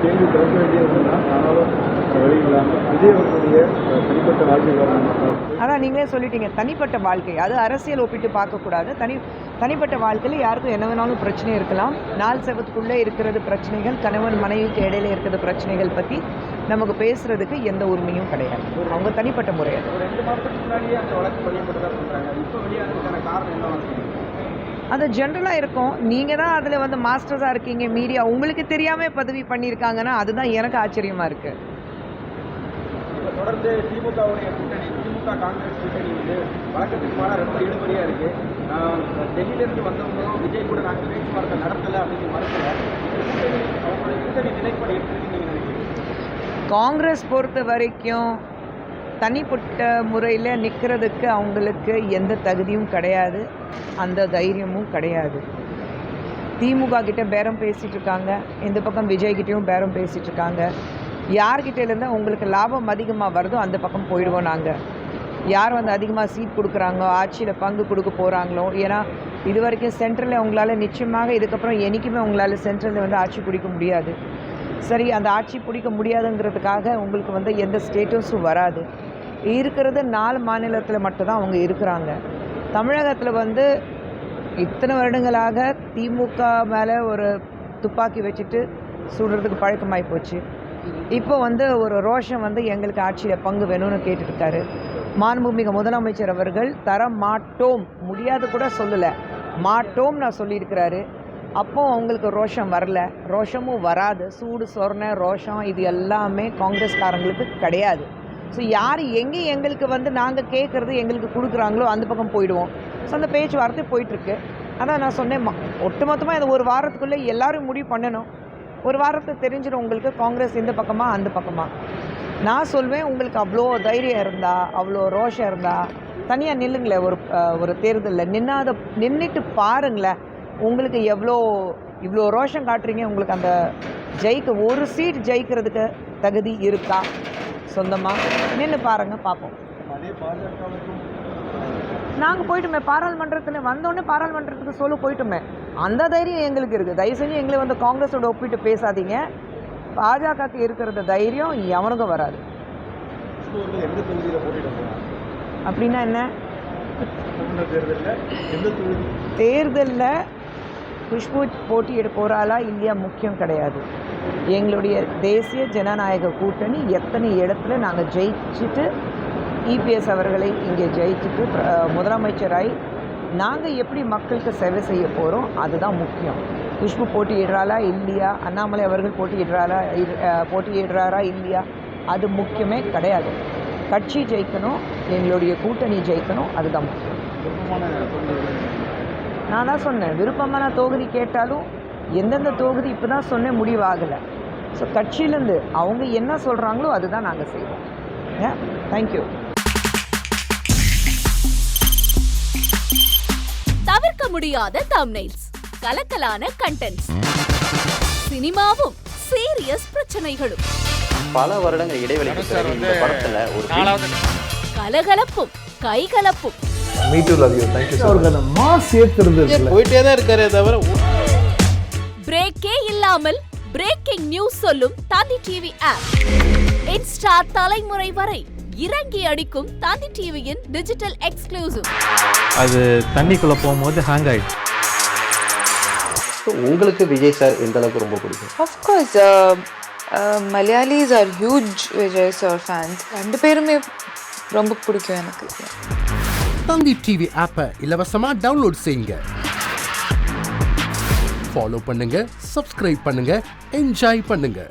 கேள்வி திறக்க வேண்டியது ஒன்றுதான். ஆனாலும் வெளியில்லாமல் விஜய் அவர்களுடைய தனிப்பட்ட வாழ்க்கை காரணமாக அதான் நீங்களே சொல்லிட்டீங்க, தனிப்பட்ட வாழ்க்கை அது அரசியல் ஒப்பிட்டு பார்க்கக்கூடாது. தனிப்பட்ட வாழ்க்கையில் யாருக்கும் என்ன வேணாலும் பிரச்சனை இருக்கலாம். நாள் செவத்துக்குள்ளே இருக்கிறது பிரச்சனைகள், கணவன் மனைவிக்கு இடையில இருக்கிற பிரச்சனைகள் பற்றி நமக்கு பேசுறதுக்கு எந்த உரிமையும் கிடையாது. அவங்க தனிப்பட்ட முறை அது. ஒரு 2 மாதத்துக்கு முன்னாடியே அந்த வழக்கு பதியப்பட்டதா சொல்றாங்க. இப்போ வெளியானதுக்கான காரணம் என்ன? அது ஜென்ரலாக இருக்கும். நீங்கள் தான் அதில் வந்து மாஸ்டர்ஸாக இருக்கீங்க, மீடியா உங்களுக்கு தெரியாமல் பதவி பண்ணியிருக்காங்கன்னா அதுதான் எனக்கு ஆச்சரியமாக இருக்குது. தொடர்ந்து திமுகவுடைய கூட்டணி, திமுக காங்கிரஸ் கூட்டணி வந்து வழக்கத்துக்கு மாற ரொம்ப இழுபறியாக இருக்குது. டெல்லியிலேருந்து வந்தவங்களும் விஜய் கூட நாங்கள் பேச்சுவார்த்தை நடத்தலை அப்படின்னு மறுக்கல. அவங்களுடைய கூட்டணி நிலைப்பாடு எப்படி நீங்கள் நினைக்கிறீங்க? காங்கிரஸ் பொறுத்த வரைக்கும் தனிப்பட்ட முறையில் நிற்கிறதுக்கு அவங்களுக்கு எந்த தகுதியும் கிடையாது, அந்த தைரியமும் கிடையாது. திமுக கிட்ட பேரம் பேசிகிட்டு இருக்காங்க, இந்த பக்கம் விஜய்கிட்டையும் பேரம் பேசிகிட்டு இருக்காங்க. யார்கிட்டேருந்து உங்களுக்கு லாபம் அதிகமாக வருதோ அந்த பக்கம் போயிடுவோம் நாங்கள். யார் வந்து அதிகமாக சீட் கொடுக்குறாங்களோ, ஆட்சியில் பங்கு கொடுக்க போகிறாங்களோ, ஏன்னா இது வரைக்கும் சென்ட்ரலில் உங்களால் நிச்சயமாக இதுக்கப்புறம் என்றைக்குமே உங்களால் சென்ட்ரலில் வந்து ஆட்சி பிடிக்க முடியாது. சரி, அந்த ஆட்சி பிடிக்க முடியாதுங்கிறதுக்காக உங்களுக்கு வந்து எந்த ஸ்டேட்டஸும் வராது. இருக்கிறது 4 மாநிலத்தில் மட்டும்தான் அவங்க இருக்கிறாங்க. தமிழகத்தில் வந்து இத்தனை வருடங்களாக திமுக மேலே ஒரு துப்பாக்கி வச்சுட்டு சுடுறதுக்கு பழக்கமாகி போச்சு. இப்போ வந்து ஒரு ரோஷம் வந்து எங்களுக்கு ஆட்சியில் பங்கு வேணும்னு கேட்டுட்ருக்காரு. மாண்புமிகு முதலமைச்சர் அவர்கள் தர மாட்டோம், முடியாது கூட சொல்லலை, மாட்டோம் நான் சொல்லியிருக்கிறாரு. அப்போ அவங்களுக்கு ரோஷம் வரல, ரோஷமும் வராது. சூடு சொரணை ரோஷம் இது எல்லாமே காங்கிரஸ்காரங்களுக்கு கிடையாது. ஸோ யார் எங்கே எங்களுக்கு வந்து நாங்கள் கேட்குறது எங்களுக்கு கொடுக்குறாங்களோ அந்த பக்கம் போயிடுவோம். ஸோ அந்த பேச்சுவார்த்தை போயிட்டுருக்கு. அதான் நான் சொன்னேன், ஒட்டுமொத்தமாக இந்த ஒரு வாரத்துக்குள்ளே எல்லோரும் முடிவு பண்ணணும். ஒரு வாரத்தை தெரிஞ்சிடும் உங்களுக்கு காங்கிரஸ் இந்த பக்கமா அந்த பக்கமா. நான் சொல்வேன், உங்களுக்கு அவ்வளோ தைரியம் இருந்தால், அவ்வளோ ரோஷம் இருந்தால் தனியாக நில்லுங்களேன். ஒரு தேர்தலில் நின்றுட்டு பாருங்களேன், உங்களுக்கு இவ்வளோ ரோஷம் காட்டுறீங்க. உங்களுக்கு அந்த ஒரு சீட் ஜெயிக்கிறதுக்கு தகுதி இருக்கா? சொந்தமாக நின்று பாருங்கள், பார்ப்போம். நாங்கள் போயிட்டோமே பாராளுமன்றத்தில், வந்தோடனே பாராளுமன்றத்துக்கு சொல்ல போயிட்டோமே. அந்த தைரியம் எங்களுக்கு இருக்குது. தயவு செஞ்சு எங்களை வந்து காங்கிரஸோட ஒப்பிட்டு பேசாதீங்க. பாஜகவுக்கு இருக்கிற தைரியம் எவனுக்கும் வராது. அப்படின்னா என்ன? தேர்தலில் குஷ்பு போட்டியிட போகிறாளா இல்லையா முக்கியம் கிடையாது. எங்களுடைய தேசிய ஜனநாயக கூட்டணி எத்தனை இடத்துல நாங்கள் ஜெயிச்சுட்டு இபிஎஸ் அவர்களை இங்கே ஜெயிச்சுட்டு முதலமைச்சராய் நாங்கள் எப்படி மக்களுக்கு சேவை செய்ய போகிறோம் அதுதான் முக்கியம். குஷ்பு போட்டியிடுறாளா இல்லையா, அண்ணாமலை அவர்கள் போட்டியிடுறாரா இல்லையா, அது முக்கியமே கிடையாது. கட்சி ஜெயிக்கணும், எங்களுடைய கூட்டணி ஜெயிக்கணும், அதுதான் முக்கியம். நான் தான் சொன்னேன், விருப்பமான தொகுதி கேட்டாலும் எந்தெந்த தொகுதி இப்போ தான் சொன்னேன் முடிவாகலை. ஸோ கட்சியிலேருந்து அவங்க என்ன சொல்கிறாங்களோ அதுதான் நாங்கள் செய்வோம். தேங்க்யூ. தவிர்க்க முடியாத தம்ப்நெயில்ஸ், கலக்கலான கண்டென்ட்ஸ், சினிமாவும் சீரியஸ் பிரச்சனைகளும், பல வருடங்கள் இடைவெளிக்கு பிறகு இந்த படத்துல ஒரு கலகலப்பும் கைகலப்பும், போயிட்டே தான் இருக்காரே தவிர பிரேக்கே இல்லாமல் பிரேக்கிங் நியூஸ் சொல்லும் தந்தி டிவி ஆப். இன்ஸ்டா தலைமுறை வரை இறங்கி அடிக்கும் தந்தி டிவியின் டிஜிட்டல் எக்ஸ்க்ளூசிவ். அது தண்ணிக்குள்ள போகும்போது ஹேங் ஆயிடுச்சு. உங்களுக்கு விஜய் சார் எந்த அளவுக்கு ரொம்ப பிடிக்கும்? Of course, Malayalis are huge Vijay sir fans. 2 பேருமே ரொம்ப பிடிக்கும் எனக்கு. தந்தி டிவி ஆப்பை இலவசமா டவுன்லோட் செய்யுங்க. ஃபாலோ பண்ணுங்க, சப்ஸ்கிரைப் பண்ணுங்க, என்ஜாய் பண்ணுங்க.